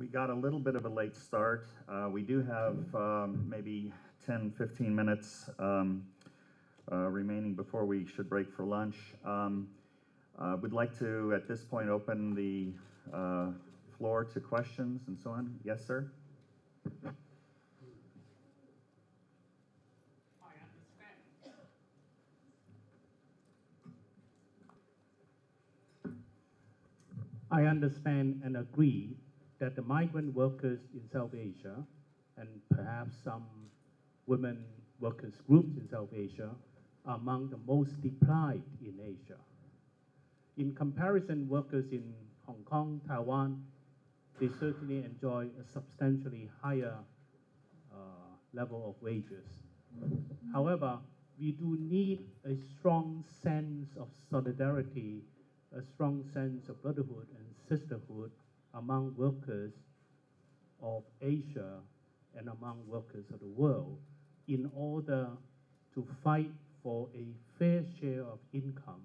We got a little bit of a late start. We do have maybe 10, 15 minutes remaining before we should break for lunch. We'd like to, at this point, open the floor to questions and so on. Yes, sir? I understand and agree that the migrant workers in South Asia and perhaps some women workers groups in South Asia are among the most deprived in Asia. In comparison, workers in Hong Kong, Taiwan, they certainly enjoy a substantially higher level of wages. However, we do need a strong sense of solidarity, a strong sense of brotherhood and sisterhood among workers of Asia and among workers of the world in order to fight for a fair share of income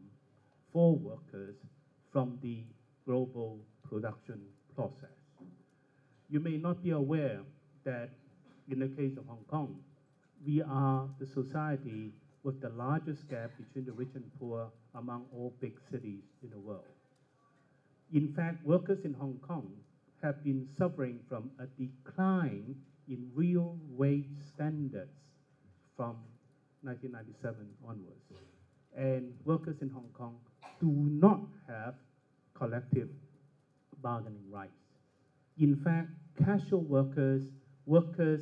for workers from the global production process. You may not be aware that in the case of Hong Kong, we are the society with the largest gap between the rich and poor among all big cities in the world. In fact, workers in Hong Kong have been suffering from a decline in real wage standards from 1997 onwards. And workers in Hong Kong do not have collective bargaining rights. In fact, casual workers, workers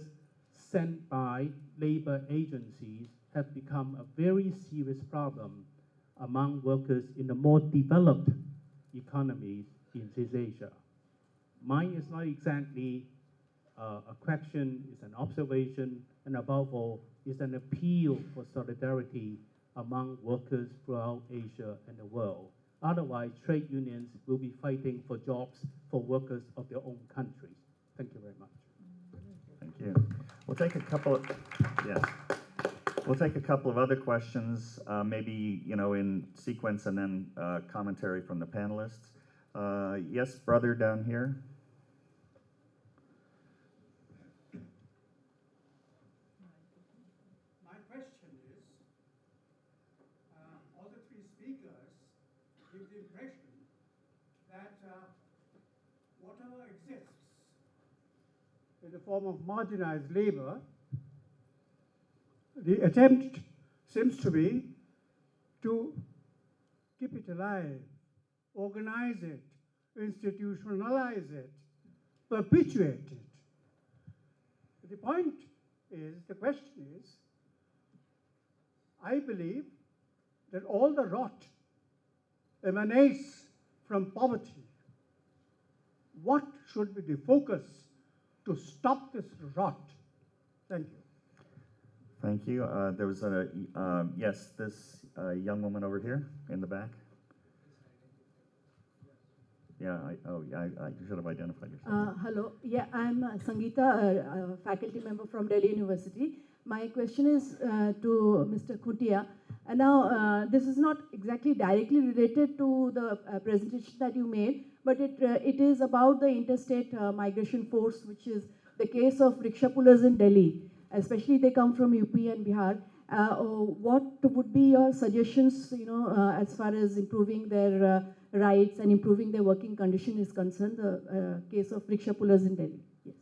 sent by labor agencies have become a very serious problem among workers in the more developed economies in East Asia. Mine is not exactly a question, it's an observation, and above all, is an appeal for solidarity among workers throughout Asia and the world. Otherwise, trade unions will be fighting for jobs for workers of their own countries. Thank you very much. Thank you. We'll take a couple of, yes. We'll take a couple of other questions, maybe in sequence, and then commentary from the panelists. Yes, brother down here. My question is, all the three speakers give the impression that whatever exists in the form of marginalized labor, the attempt seems to be to keep it alive, organize it, institutionalize it, perpetuate it. The point is, the question is, I believe that all the rot emanates from poverty. What should be the focus to stop this rot? Thank you. Thank you. There was a, yes, this young woman over here in the back. Yeah, you should have identified yourself. Hello. Yeah, I'm Sangeeta, a faculty member from Delhi University. My question is to Mr. Khuntia. And now, this is not exactly directly related to the presentation that you made, but it is about the interstate migration force, which is the case of rickshaw pullers in Delhi. Especially they come from UP and Bihar. What would be your suggestions, as far as improving their rights and improving their working condition is concerned, the case of rickshaw pullers in Delhi? Yes.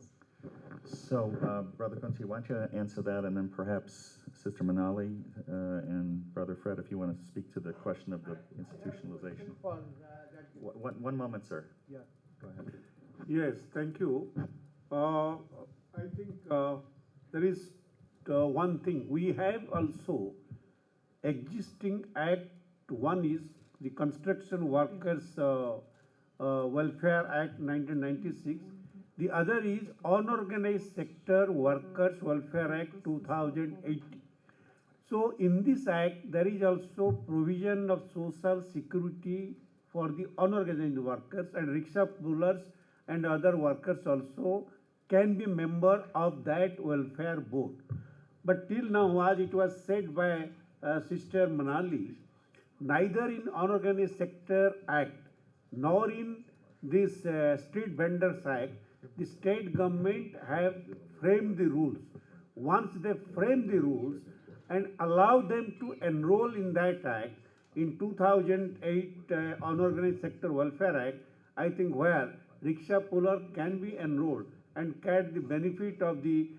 So, Brother Khuntia, why don't you answer that, and then perhaps Sister Manali and Brother Fred, if you want to speak to the question of the institutionalization. One moment, sir. Yeah. Go ahead. Yes, thank you. I think there is one thing. We have also existing act. One is the Construction Workers Welfare Act 1996. The other is Unorganized Sector Workers Welfare Act 2008. So in this act, there is also provision of social security for the unorganized workers, and rickshaw pullers and other workers also can be member of that welfare board. But till now, as it was said by Sister Manali, neither in Unorganized Sector Act nor in this Street Vendors Act, The state government have framed the rules. Once they frame the rules and allow them to enroll in that act, in 2008 Unorganized Sector Welfare Act, I think where rickshaw puller can be enrolled and get the benefit of the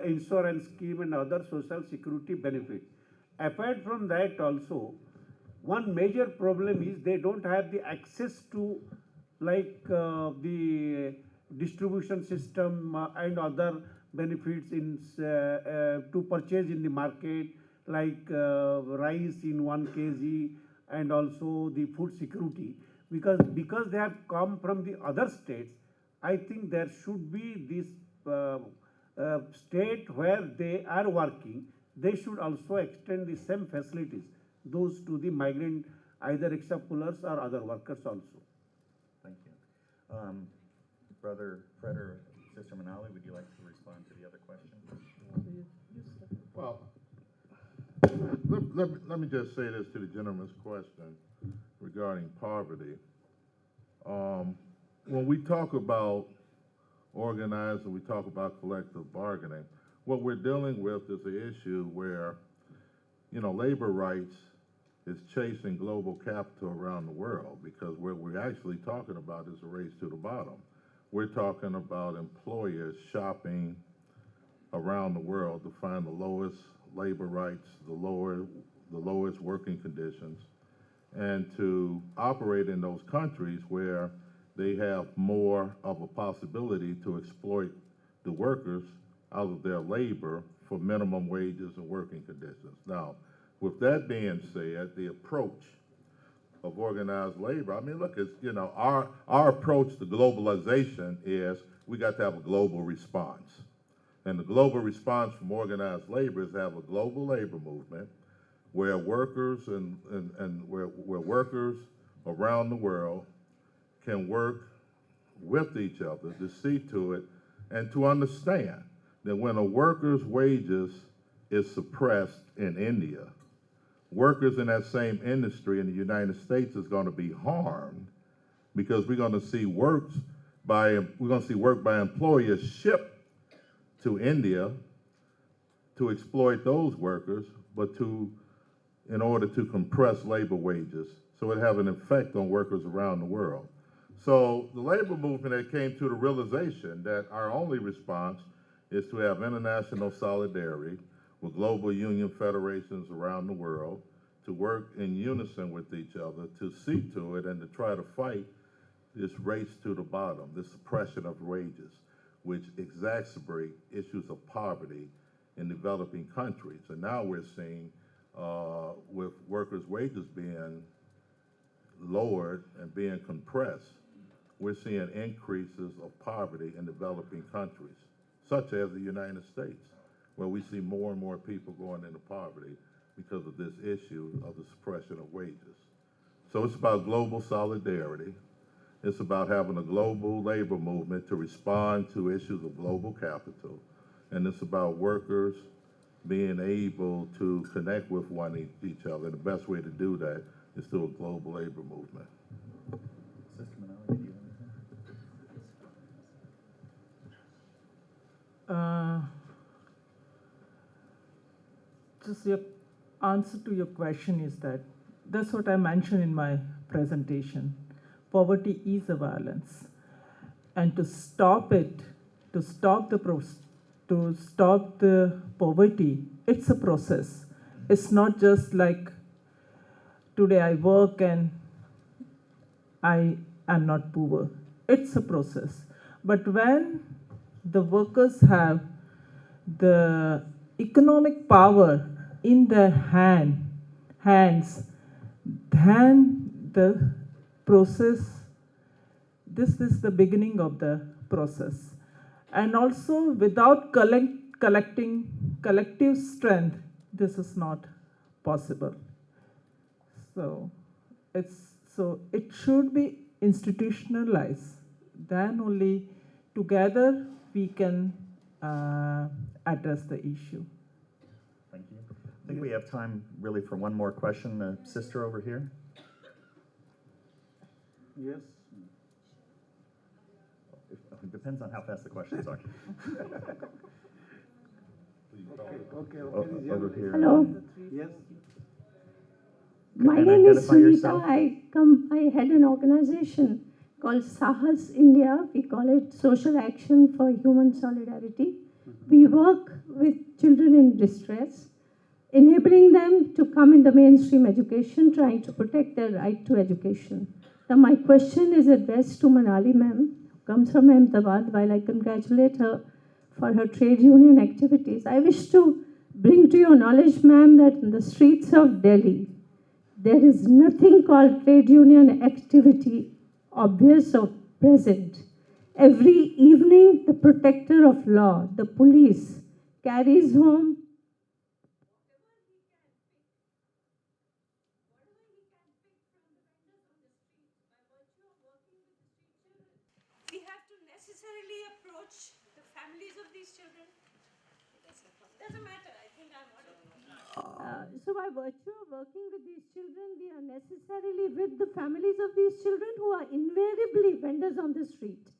insurance scheme and other social security benefits. Apart from that also, one major problem is they don't have the access to like the distribution system and other benefits in to purchase in the market, like rice in 1 kg and also the food security. Because they have come from the other states, I think there should be this state where they are working, they should also extend the same facilities, those to the migrant, either rickshaw pullers or other workers also. Thank you. Brother Fred or Sister Manali, would you like to respond to the other question? Well, let me just say this to the gentleman's question regarding poverty. When we talk about organized and we talk about collective bargaining, what we're dealing with is an issue where, you know, labor rights is chasing global capital around the world, because what we're actually talking about is a race to the bottom. We're talking about employers shopping around the world to find the lowest labor rights, the lowest working conditions, and to operate in those countries where they have more of a possibility to exploit the workers out of their labor for minimum wages and working conditions. Now, with that being said, the approach of organized labor, I mean, look, it's, you know, our approach to globalization is we got to have a global response. And the global response from organized labor is to have a global labor movement where workers where workers around the world can work with each other to see to it and to understand that when a worker's wages is suppressed in India, workers in that same industry in the United States is going to be harmed, because we're going to see work by employers shipped to India to exploit those workers, but in order to compress labor wages, so it have an effect on workers around the world. So the labor movement that came to the realization that our only response is to have international solidarity with global union federations around the world, to work in unison with each other, to see to it and to try to fight this race to the bottom, this suppression of wages, which exacerbate issues of poverty in developing countries. And now we're seeing with workers' wages being lowered and being compressed, we're seeing increases of poverty in developing countries, such as the United States, where we see more and more people going into poverty because of this issue of the suppression of wages. So it's about global solidarity. It's about having a global labor movement to respond to issues of global capital. And it's about workers being able to connect with each other. The best way to do that is through a global labor movement. Sister Manali, do you have anything? Just your answer to your question is that's what I mentioned in my presentation. Poverty is a violence, and to stop it, to stop the poverty, it's a process. It's not just like today I work and I am not poor. It's a process. But when the workers have the economic power in their hands, then the process, this is the beginning of the process. And also without collective strength, this is not possible. So it should be institutionalized. Then only together we can address the issue. Thank you. I think we have time really for one more question. Sister over here. Yes. It depends on how fast the questions are. Okay, Over here. Hello. Yes. My And name is identify Sunita. yourself. I head an organization called Sahas India. We call it Social Action for Human Solidarity. We work with children in distress, enabling them to come in the mainstream education, trying to protect their right to education. Now, my question is addressed to Manali ma'am, who comes from Ahmedabad. While I congratulate her for her trade union activities, I wish to bring to your knowledge, ma'am, that in the streets of Delhi, there is nothing called trade union activity, obvious or present. Every evening, the protector of law, the police, carries home we have to necessarily approach the families of these children. Doesn't matter, I think I'm so by virtue of working with these children, we are necessarily with the families of these children who are invariably vendors on the street.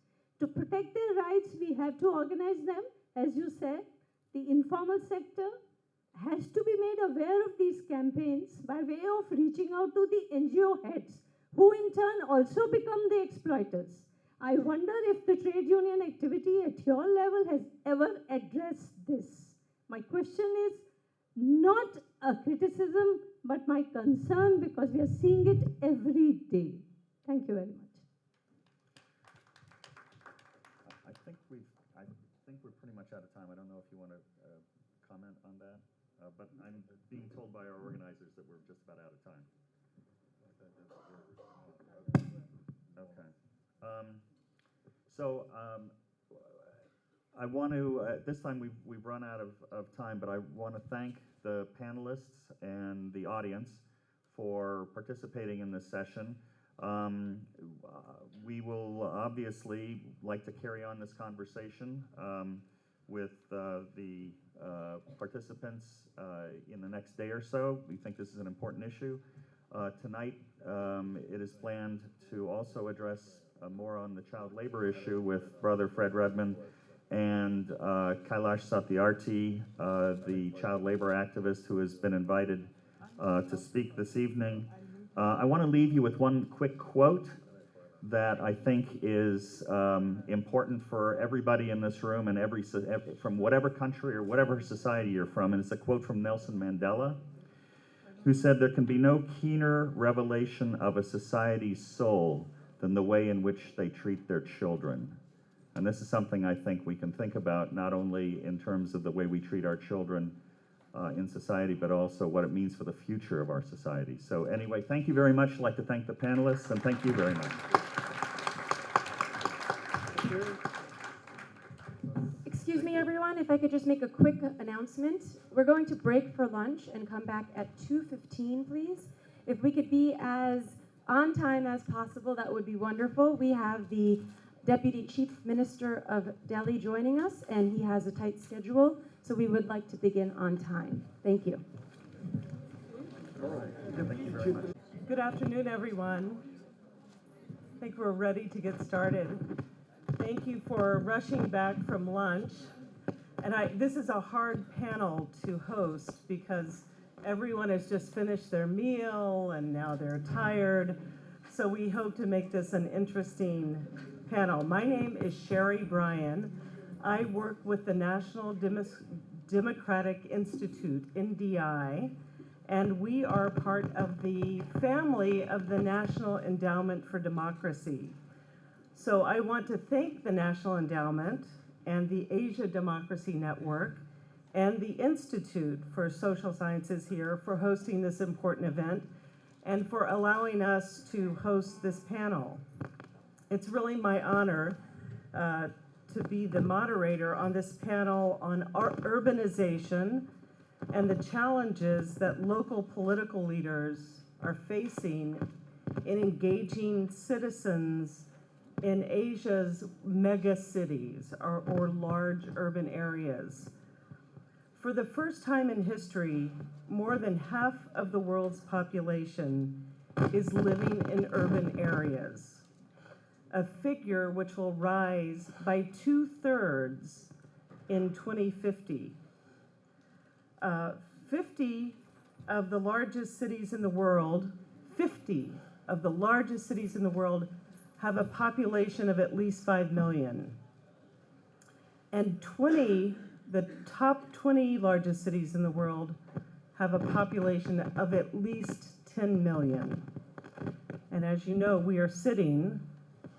To protect their rights, we have to organize them. As you said, the informal sector has to be made aware of these campaigns by way of reaching out to the NGO heads, who in turn also become the exploiters. I wonder if the trade union activity at your level has ever addressed this. My question is not a criticism, but my concern, because we are seeing it every day. Thank you very much. I think we're pretty much out of time. I don't know if you want to comment on that, but I'm being told by our organizers that we're just about out of time. Okay. I want to, this time we've run out of time, but I want to thank the panelists and the audience for participating in this session. We will obviously like to carry on this conversation with the participants in the next day or so. We think this is an important issue. Tonight, it is planned to also address more on the child labor issue with Brother Fred Redmond and Kailash Satyarthi, the child labor activist who has been invited to speak this evening. I want to leave you with one quick quote that I think is important for everybody in this room and from whatever country or whatever society you're from, and it's a quote from Nelson Mandela, who said, "There can be no keener revelation of a society's soul than the way in which they treat their children." And this is something I think we can think about, not only in terms of the way we treat our children in society, but also what it means for the future of our society. So anyway, thank you very much. I'd like to thank the panelists, and thank you very much. Excuse me, everyone, if I could just make a quick announcement. We're going to break for lunch and come back at 2:15, please. If we could be as on time as possible, that would be wonderful. We have the Deputy Chief Minister of Delhi joining us, and he has a tight schedule, so we would like to begin on time. Thank you. All right. Thank you very much. Good afternoon, everyone. I think we're ready to get started. Thank you for rushing back from lunch. And this is a hard panel to host because everyone has just finished their meal and now they're tired. So we hope to make this an interesting panel. My name is Shari, Bryan. I work with the National Democratic Institute, NDI, and we are part of the family of the National Endowment for Democracy. So I want to thank the National Endowment and the Asia Democracy Network and the Institute for Social Sciences here for hosting this important event and for allowing us to host this panel. It's really my honor to be the moderator on this panel on urbanization and the challenges that local political leaders are facing in engaging citizens in Asia's mega cities or large urban areas. For the first time in history, more than half of the world's population is living in urban areas. a figure which will rise by 2/3 in 2050. 50 of the largest cities in the world, 50 of the largest cities in the world have a population of at least 5 million. And the top 20 largest cities in the world have a population of at least 10 million. And as you know, we are sitting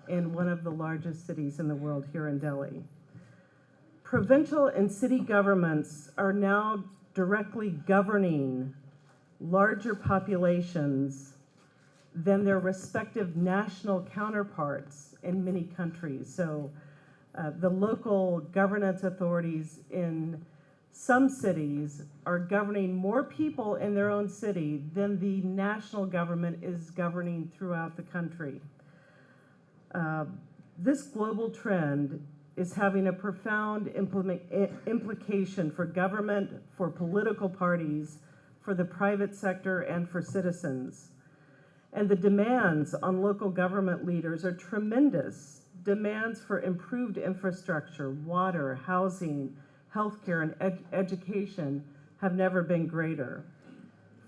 in one of the largest cities in the world here in Delhi. Provincial and city governments are now directly governing larger populations than their respective national counterparts in many countries. So the local governance authorities in some cities are governing more people in their own city than the national government is governing throughout the country. This global trend is having a profound implication for government, for political parties, for the private sector, and for citizens. And the demands on local government leaders are tremendous. Demands for improved infrastructure, water, housing, healthcare, and education have never been greater.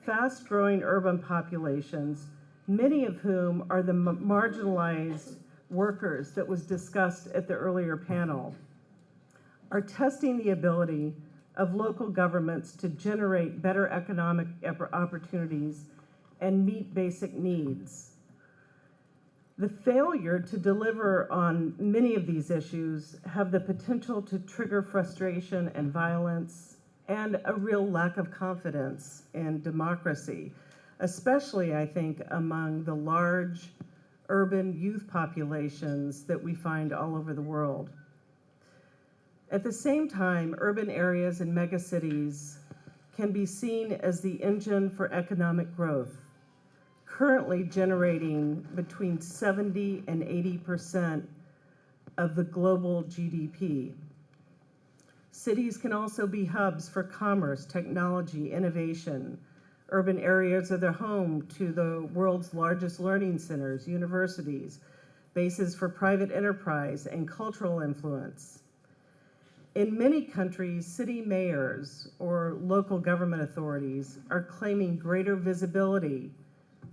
Fast-growing urban populations, many of whom are the marginalized workers that was discussed at the earlier panel, are testing the ability of local governments to generate better economic opportunities and meet basic needs. The failure to deliver on many of these issues have the potential to trigger frustration and violence and a real lack of confidence in democracy, especially, I think, among the large urban youth populations that we find all over the world. At the same time, urban areas and megacities can be seen as the engine for economic growth, currently generating between 70 and 80% of the global GDP. Cities can also be hubs for commerce, technology, innovation. Urban areas are the home to the world's largest learning centers, universities, bases for private enterprise and cultural influence. In many countries, city mayors or local government authorities are claiming greater visibility,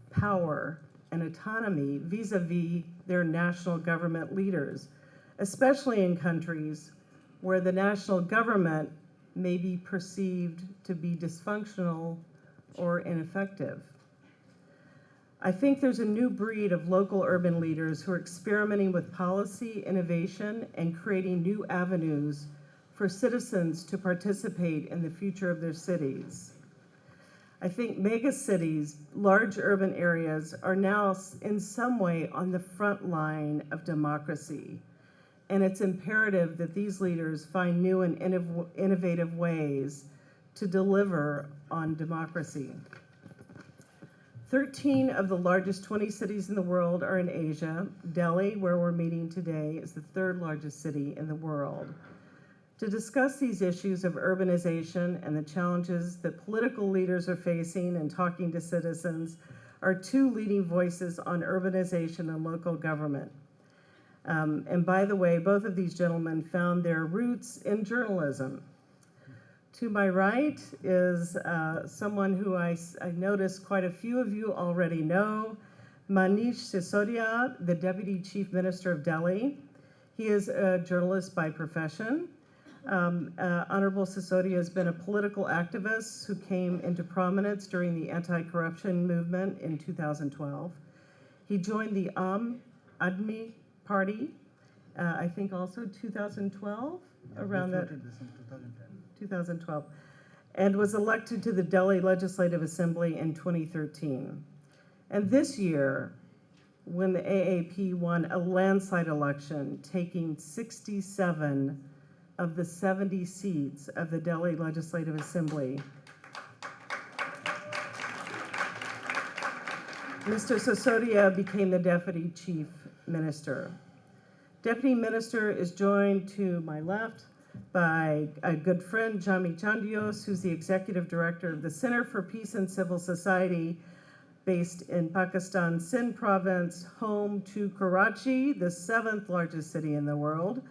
power, and autonomy vis-a-vis their national government leaders, especially in countries where the national government may be perceived to be dysfunctional or ineffective. I think there's a new breed of local urban leaders who are experimenting with policy, innovation, and creating new avenues for citizens to participate in the future of their cities. I think megacities, large urban areas, are now in some way on the front line of democracy. And it's imperative that these leaders find new and innovative ways to deliver on democracy. 13 of the largest 20 cities in the world are in Asia. Delhi, where we're meeting today, is the third largest city in the world. To discuss these issues of urbanization and the challenges that political leaders are facing and talking to citizens are two leading voices on urbanization and local government. And by the way, both of these gentlemen found their roots in journalism. To my right is someone who I noticed quite a few of you already know, Manish Sisodia, the Deputy Chief Minister of Delhi. He is a journalist by profession. Honorable Sisodia has been a political activist who came into prominence during the anti-corruption movement in 2012. He joined the Aam Aadmi Party, I think also 2012, around that. 2012, and was elected to the Delhi Legislative Assembly in 2013. And this year, when the AAP won a landslide election, taking 67 of the 70 seats of the Delhi Legislative Assembly, Mr. Sisodia became the Deputy Chief Minister. Deputy Minister is joined to my left by a good friend, Javed Chandio, who's the Executive Director of the Center for Peace and Civil Society, based in Pakistan, Sindh province, home to Karachi, the 7th largest city in the world.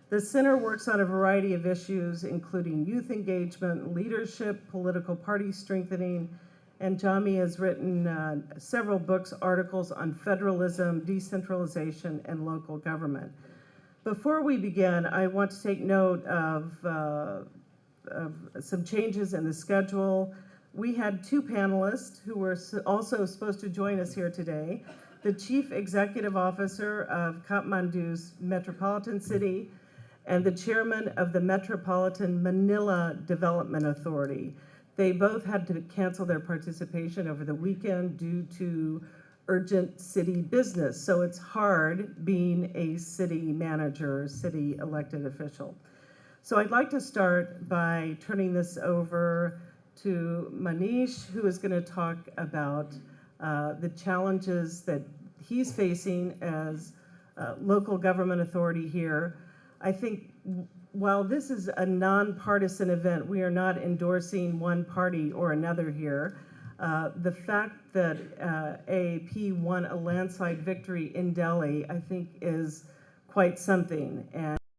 The center works on a variety of issues, including youth engagement, leadership, political party strengthening, and Jami has written several books, articles on federalism, decentralization, and local government. Before we begin, I want to take note of some changes in the schedule. We had two panelists who were also supposed to join us here today. The Chief Executive Officer of Kathmandu's Metropolitan City and the Chairman of the Metropolitan Manila Development Authority. They both had to cancel their participation over the weekend due to urgent city business. So it's hard being a city manager, city elected official. So I'd like to start by turning this over to Manish, who is going to talk about the challenges that he's facing as local government authority here. I think while this is a nonpartisan event, we are not endorsing one party or another here. The fact that AAP won a landslide victory in Delhi, I think, is quite something. And